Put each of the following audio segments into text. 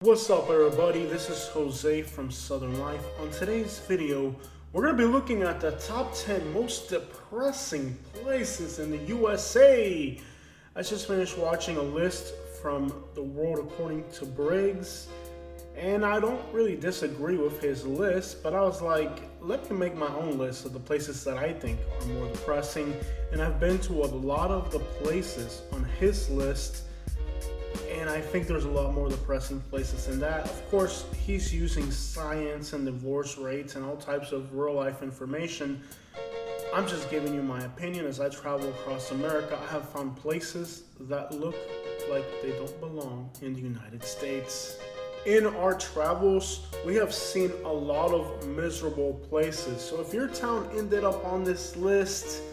What's up everybody, this is Jose from Southern Life. On today's video, we're going to be looking at the top 10 most depressing places in the USA. I just finished watching a list from the World According To Briggs, and I don't really disagree with his list, but I was like, let me make my own list of the places that I think are more depressing. And I've been to a lot of the places on his list, and I think there's a lot more depressing places than that. Of course, he's using science and divorce rates and all types of real life information. I'm just giving you my opinion. As I travel across America, I have found places that look like they don't belong in the United States. In our travels, we have seen a lot of miserable places. So if your town ended up on this list,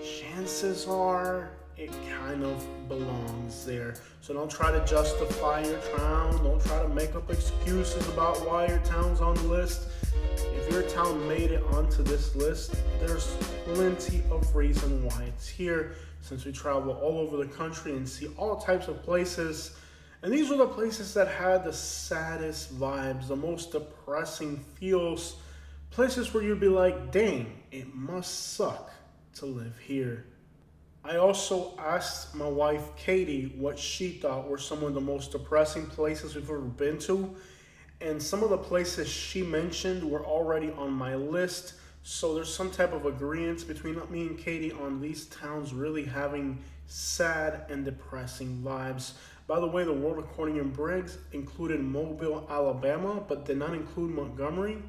chances are it kind of belongs there. So don't try to justify your town. Don't try to make up excuses about why your town's on the list. If your town made it onto this list, there's plenty of reason why it's here, since we travel all over the country and see all types of places. And these were the places that had the saddest vibes, the most depressing feels, places where you'd be like, dang, it must suck to live here. I also asked my wife, Katie, what she thought were some of the most depressing places we've ever been to. And some of the places she mentioned were already on my list. So there's some type of agreement between me and Katie on these towns really having sad and depressing vibes. By the way, the World According To Briggs included Mobile, Alabama, but did not include Montgomery.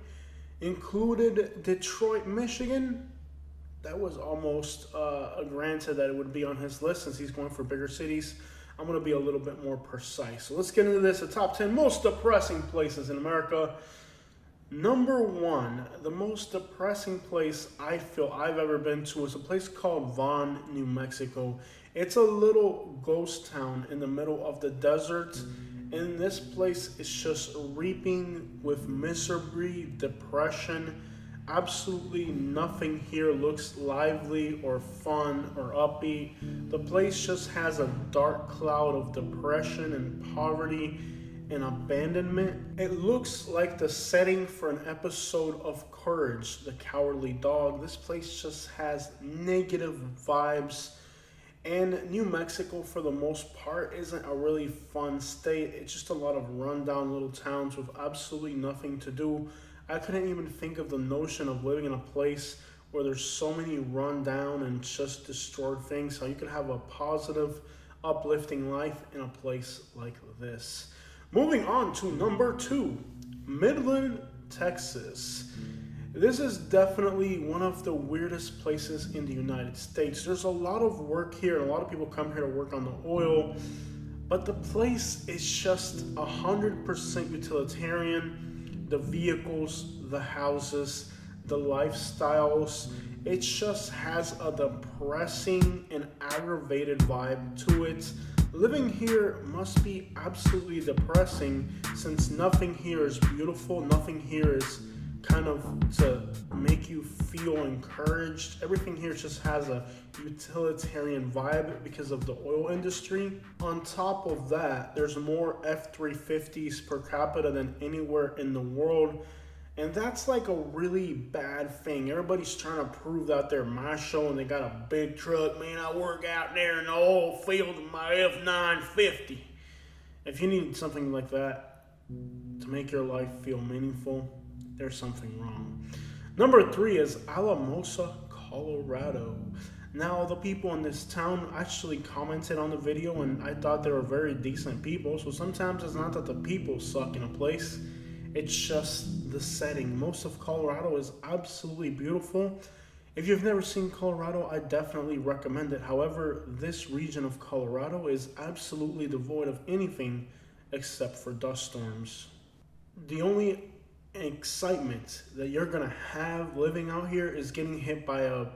Included Detroit, Michigan. That was almost granted that it would be on his list since he's going for bigger cities. I'm going to be a little bit more precise. So let's get into this. The top 10 most depressing places in America. Number 1, the most depressing place I feel I've ever been to is a place called Vaughn, New Mexico. It's a little ghost town in the middle of the desert. And this place is just reaping with misery, depression. Absolutely nothing here looks lively or fun or upbeat. The place just has a dark cloud of depression and poverty and abandonment. It looks like the setting for an episode of Courage, the Cowardly Dog. This place just has negative vibes. And New Mexico, for the most part, isn't a really fun state. It's just a lot of rundown little towns with absolutely nothing to do. I couldn't even think of the notion of living in a place where there's so many run down and just destroyed things. How you could have a positive, uplifting life in a place like this. Moving on to number 2, Midland, Texas. This is definitely one of the weirdest places in the United States. There's a lot of work here, and a lot of people come here to work on the oil, but the place is just 100% utilitarian. The vehicles, the houses, the lifestyles, it just has a depressing and aggravated vibe to it. Living here must be absolutely depressing since nothing here is beautiful, nothing here is kind of to make you feel encouraged. Everything here just has a utilitarian vibe because of the oil industry. On top of that, there's more F-350s per capita than anywhere in the world. And that's like a really bad thing. Everybody's trying to prove that they're macho and they got a big truck. Man, I work out there in the oil field with my F-950. If you need something like that to make your life feel meaningful, there's something wrong. Number 3 is Alamosa, Colorado. Now, the people in this town actually commented on the video, and I thought they were very decent people. So sometimes it's not that the people suck in a place, it's just the setting. Most of Colorado is absolutely beautiful. If you've never seen Colorado, I definitely recommend it. However, this region of Colorado is absolutely devoid of anything except for dust storms. The only excitement that you're gonna have living out here is getting hit by a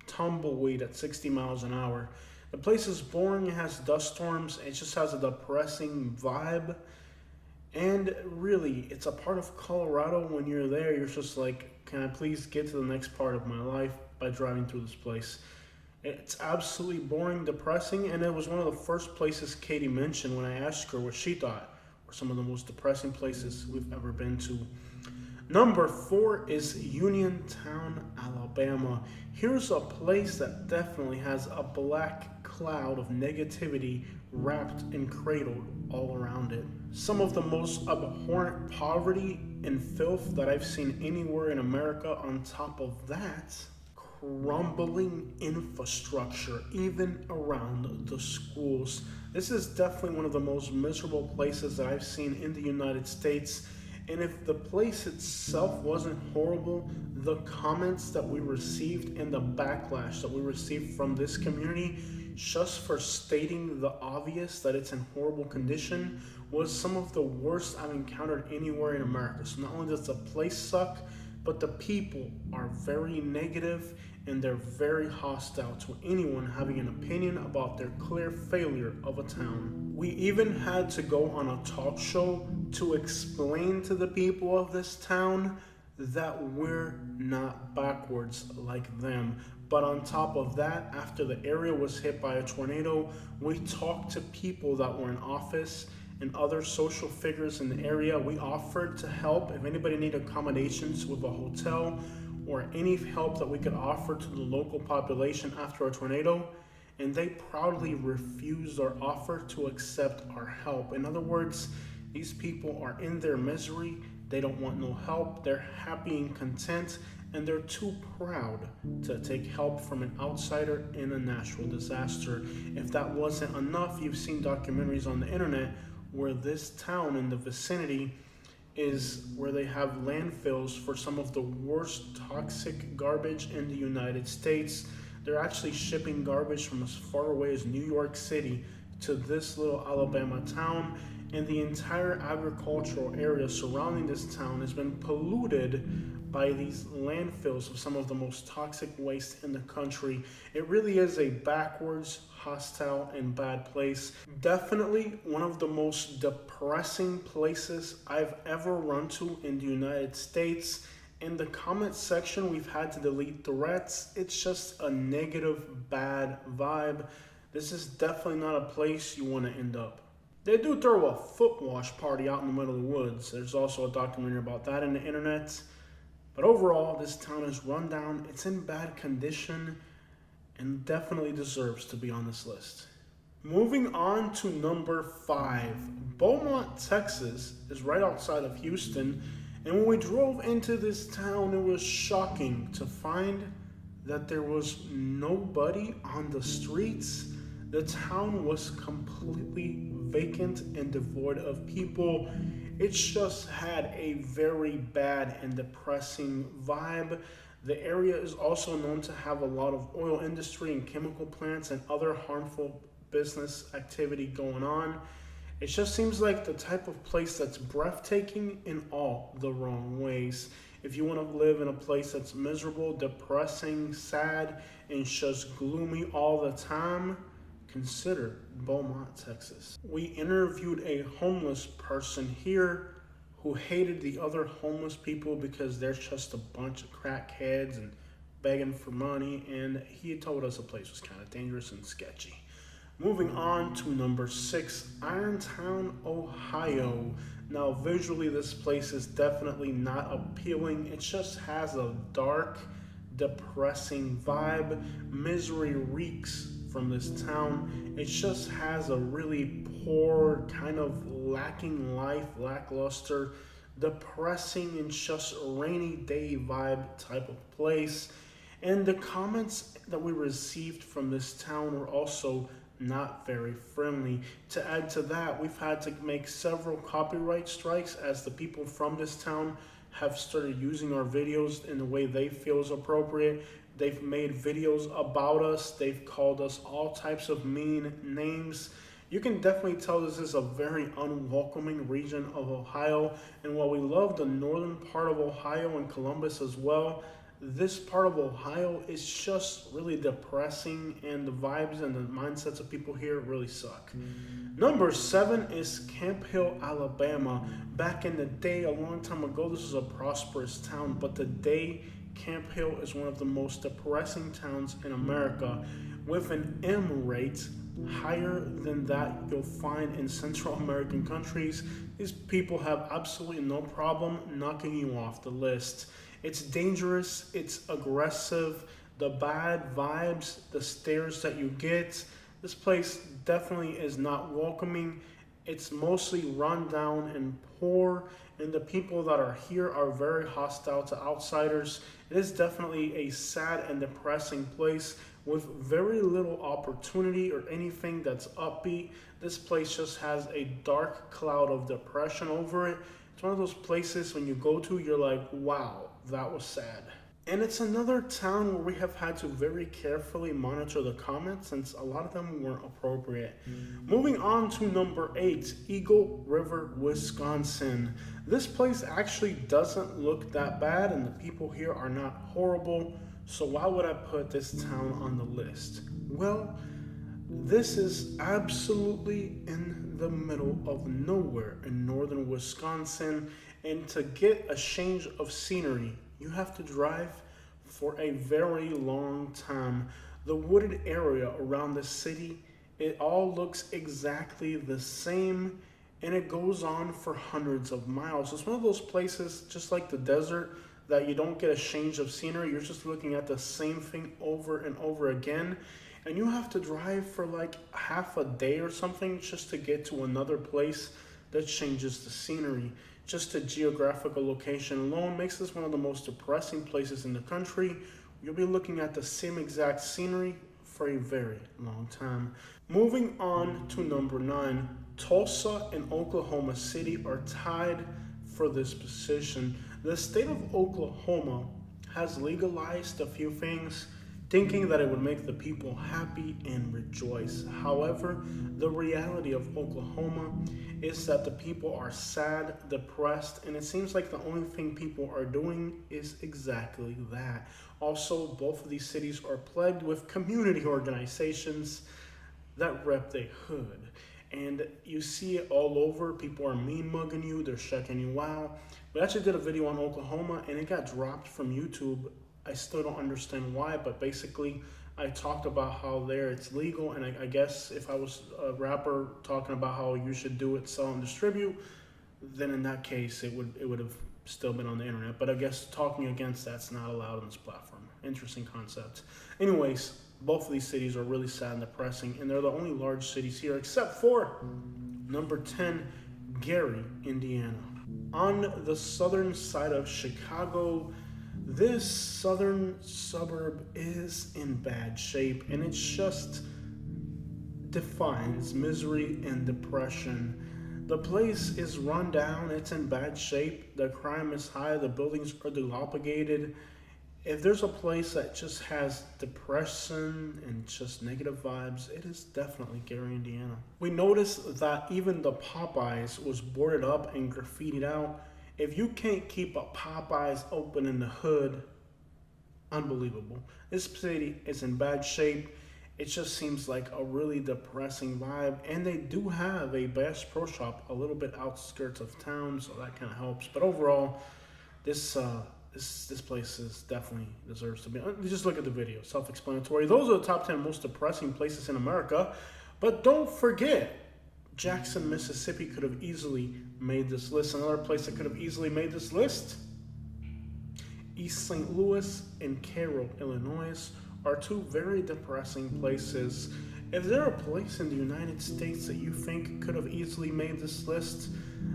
tumbleweed at 60 miles an hour. The place is boring, it has dust storms, it just has a depressing vibe. And really, it's a part of Colorado. When you're there, you're just like, can I please get to the next part of my life by driving through this place? It's absolutely boring, depressing, and it was one of the first places Katie mentioned when I asked her what she thought were some of the most depressing places we've ever been to. Number 4 is Uniontown, Alabama. Here's a place that definitely has a black cloud of negativity wrapped and cradled all around it. Some of the most abhorrent poverty and filth that I've seen anywhere in America. On top of that, crumbling infrastructure, even around the schools. This is definitely one of the most miserable places that I've seen in the United States. And if the place itself wasn't horrible, the comments that we received and the backlash that we received from this community just for stating the obvious that it's in horrible condition was some of the worst I've encountered anywhere in America. So not only does the place suck, but the people are very negative and they're very hostile to anyone having an opinion about their clear failure of a town. We even had to go on a talk show to explain to the people of this town that we're not backwards like them. But on top of that, after the area was hit by a tornado, we talked to people that were in office and other social figures in the area. We offered to help if anybody needed accommodations with a hotel or any help that we could offer to the local population after a tornado, and they proudly refused our offer to accept our help. In other words, these people are in their misery, they don't want no help, they're happy and content, and they're too proud to take help from an outsider in a natural disaster. If that wasn't enough, you've seen documentaries on the internet where this town in the vicinity is where they have landfills for some of the worst toxic garbage in the United States. They're actually shipping garbage from as far away as New York City to this little Alabama town, and the entire agricultural area surrounding this town has been polluted by these landfills of some of the most toxic waste in the country. It really is a backwards, hostile, and bad place. Definitely one of the most depressing places I've ever run to in the United States. In the comment section, we've had to delete threats. It's just a negative, bad vibe. This is definitely not a place you want to end up. They do throw a foot wash party out in the middle of the woods. There's also a documentary about that in the internet. But overall, this town is run down, it's in bad condition, and definitely deserves to be on this list. Moving on to number 5. Beaumont, Texas is right outside of Houston, and when we drove into this town, it was shocking to find that there was nobody on the streets. The town was completely vacant and devoid of people. It just had a very bad and depressing vibe. The area is also known to have a lot of oil industry and chemical plants and other harmful business activity going on. It just seems like the type of place that's breathtaking in all the wrong ways. If you want to live in a place that's miserable, depressing, sad, and just gloomy all the time, consider Beaumont, Texas. We interviewed a homeless person here who hated the other homeless people because they're just a bunch of crackheads and begging for money, and he told us the place was kind of dangerous and sketchy. Moving on to number 6, Irontown, Ohio. Now visually this place is definitely not appealing. It just has a dark, depressing vibe. Misery reeks from this town. It just has a really poor, kind of lacking life, lackluster, depressing, and just rainy day vibe type of place. And the comments that we received from this town were also not very friendly. To add to that, we've had to make several copyright strikes as the people from this town have started using our videos in the way they feel is appropriate. They've made videos about us. They've called us all types of mean names. You can definitely tell this is a very unwelcoming region of Ohio. And while we love the northern part of Ohio and Columbus as well, this part of Ohio is just really depressing, and the vibes and the mindsets of people here really suck. Number 7 is Camp Hill, Alabama. Back in the day, a long time ago, this was a prosperous town, but today Camp Hill is one of the most depressing towns in America, with an M rate higher than that you'll find in Central American countries. These people have absolutely no problem knocking you off the list. It's dangerous, it's aggressive, the bad vibes, the stares that you get. This place definitely is not welcoming. It's mostly run down and poor, and the people that are here are very hostile to outsiders. It is definitely a sad and depressing place with very little opportunity or anything that's upbeat. This place just has a dark cloud of depression over it. It's one of those places when you go to, you're like, wow, that was sad. And it's another town where we have had to very carefully monitor the comments since a lot of them weren't appropriate. Moving on to number 8, Eagle River, Wisconsin. This place actually doesn't look that bad and the people here are not horrible. So why would I put this town on the list? Well, this is absolutely in the middle of nowhere in northern Wisconsin, and to get a change of scenery, you have to drive for a very long time. The wooded area around the city, it all looks exactly the same, and it goes on for hundreds of miles. It's one of those places, just like the desert, that you don't get a change of scenery. You're just looking at the same thing over and over again. And you have to drive for like half a day or something just to get to another place that changes the scenery. Just the geographical location alone makes this one of the most depressing places in the country. You'll be looking at the same exact scenery for a very long time. Moving on to number 9, Tulsa and Oklahoma City are tied for this position. The state of Oklahoma has legalized a few things, thinking that it would make the people happy and rejoice. However, the reality of Oklahoma is that the people are sad, depressed, and it seems like the only thing people are doing is exactly that. Also, both of these cities are plagued with community organizations that rep the hood. And you see it all over. People are mean mugging you, they're checking you out. We actually did a video on Oklahoma and it got dropped from YouTube. I still don't understand why, but basically I talked about how there it's legal, and I guess if I was a rapper talking about how you should do it, sell and distribute, then in that case it would have still been on the internet. But I guess talking against that's not allowed on this platform. Interesting concept. Anyways, both of these cities are really sad and depressing, and they're the only large cities here except for number 10, Gary, Indiana. On the southern side of Chicago, this southern suburb is in bad shape, and it just defines misery and depression. The place is run down, it's in bad shape, the crime is high, the buildings are dilapidated. If there's a place that just has depression and just negative vibes, it is definitely Gary, Indiana. We noticed that even the Popeyes was boarded up and graffitied out. If you can't keep a Popeyes open in the hood, unbelievable. This city is in bad shape. It just seems like a really depressing vibe. And they do have a Bass Pro Shop a little bit outskirts of town, so that kind of helps. But overall, this place is definitely deserves to be. Just look at the video, self-explanatory. Those are the top 10 most depressing places in America. But don't forget, Jackson, Mississippi could have easily made this list. Another place that could have easily made this list, East St. Louis and Cairo, Illinois, are two very depressing places. If there a place in the United States that you think could have easily made this list,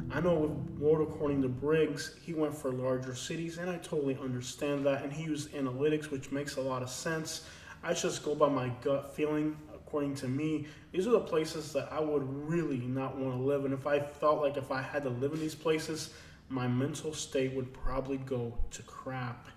I know with World According to Briggs, he went for larger cities, and I totally understand that, and he used analytics, which makes a lot of sense. I just go by my gut feeling. According to me, these are the places that I would really not want to live in. If I felt like if I had to live in these places, my mental state would probably go to crap.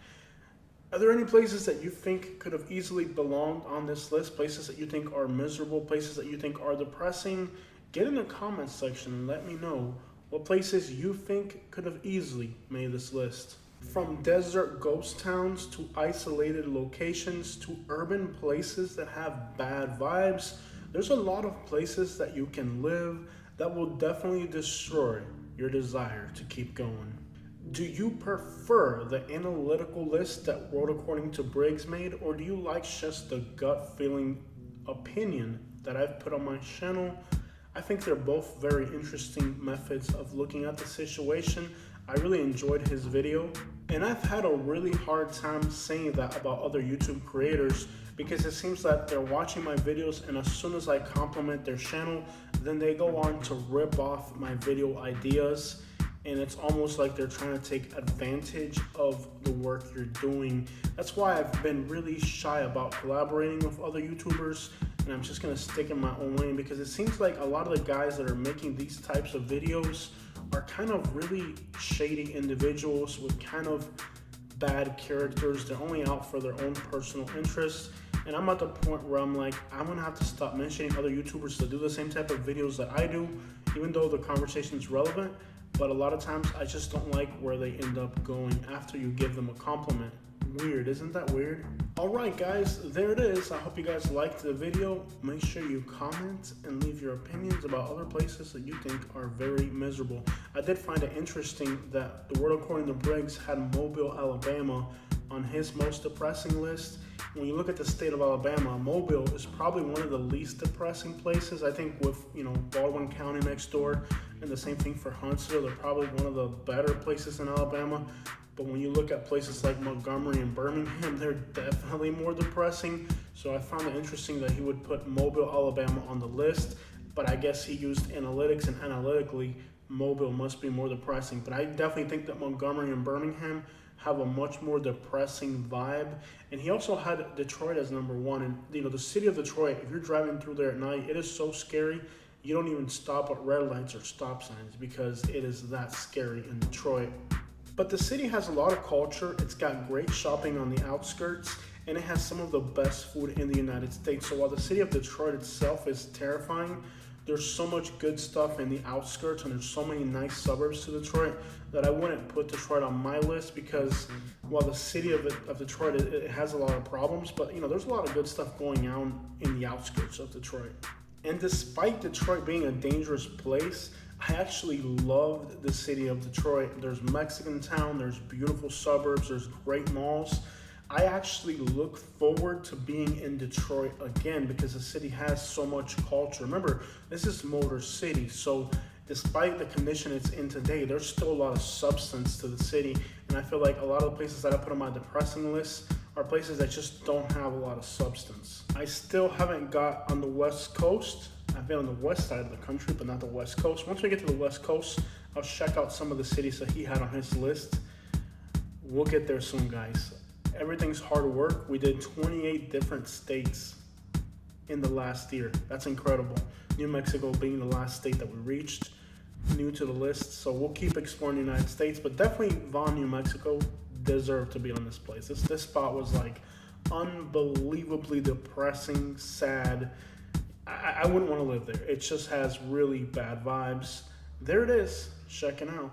Are there any places that you think could have easily belonged on this list? Places that you think are miserable, places that you think are depressing? Get in the comments section and let me know what places you think could have easily made this list. From desert ghost towns to isolated locations to urban places that have bad vibes, there's a lot of places that you can live that will definitely destroy your desire to keep going. Do you prefer the analytical list that World According to Briggs made, or do you like just the gut feeling opinion that I've put on my channel. I think they're both very interesting methods of looking at the situation. I really enjoyed his video, and I've had a really hard time saying that about other YouTube creators because it seems that they're watching my videos, and as soon as I compliment their channel, then they go on to rip off my video ideas, and it's almost like they're trying to take advantage of the work you're doing. That's why I've been really shy about collaborating with other YouTubers, and I'm just gonna stick in my own lane because it seems like a lot of the guys that are making these types of videos are kind of really shady individuals with kind of bad characters. They're only out for their own personal interests. And I'm at the point where I'm like, I'm gonna have to stop mentioning other YouTubers that do the same type of videos that I do, even though the conversation is relevant. But a lot of times I just don't like where they end up going after you give them a compliment. Weird, isn't that weird? Alright guys, there it is. I hope you guys liked the video. Make sure you comment and leave your opinions about other places that you think are very miserable. I did find it interesting that the World According to Briggs had Mobile, Alabama on his most depressing list. When you look at the state of Alabama, Mobile is probably one of the least depressing places. I think with, Baldwin County next door, and the same thing for Huntsville, they're probably one of the better places in Alabama. But when you look at places like Montgomery and Birmingham, they're definitely more depressing. So I found it interesting that he would put Mobile, Alabama on the list, but I guess he used analytics, and analytically, Mobile must be more depressing. But I definitely think that Montgomery and Birmingham have a much more depressing vibe. And he also had Detroit as number one. And the city of Detroit, if you're driving through there at night, it is so scary. You don't even stop at red lights or stop signs because it is that scary in Detroit. But the city has a lot of culture. It's got great shopping on the outskirts, and it has some of the best food in the United States. So while the city of Detroit itself is terrifying, there's so much good stuff in the outskirts, and there's so many nice suburbs to Detroit that I wouldn't put Detroit on my list because while the city of Detroit, it has a lot of problems, but there's a lot of good stuff going on in the outskirts of Detroit. And despite Detroit being a dangerous place, I actually loved the city of Detroit. There's Mexican town, there's beautiful suburbs, there's great malls. I actually look forward to being in Detroit again because the city has so much culture. Remember, this is Motor City, so despite the condition it's in today, there's still a lot of substance to the city. And I feel like a lot of the places that I put on my depressing list are places that just don't have a lot of substance. I still haven't got on the West Coast. I've been on the west side of the country, but not the West Coast. Once we get to the West Coast, I'll check out some of the cities that he had on his list. We'll get there soon, guys. Everything's hard work. We did 28 different states in the last year. That's incredible. New Mexico being the last state that we reached, new to the list. So we'll keep exploring the United States, but definitely Vaughn, New Mexico deserved to be on this place. This spot was like unbelievably depressing, sad. I wouldn't want to live there. It just has really bad vibes. There it is. Checking out.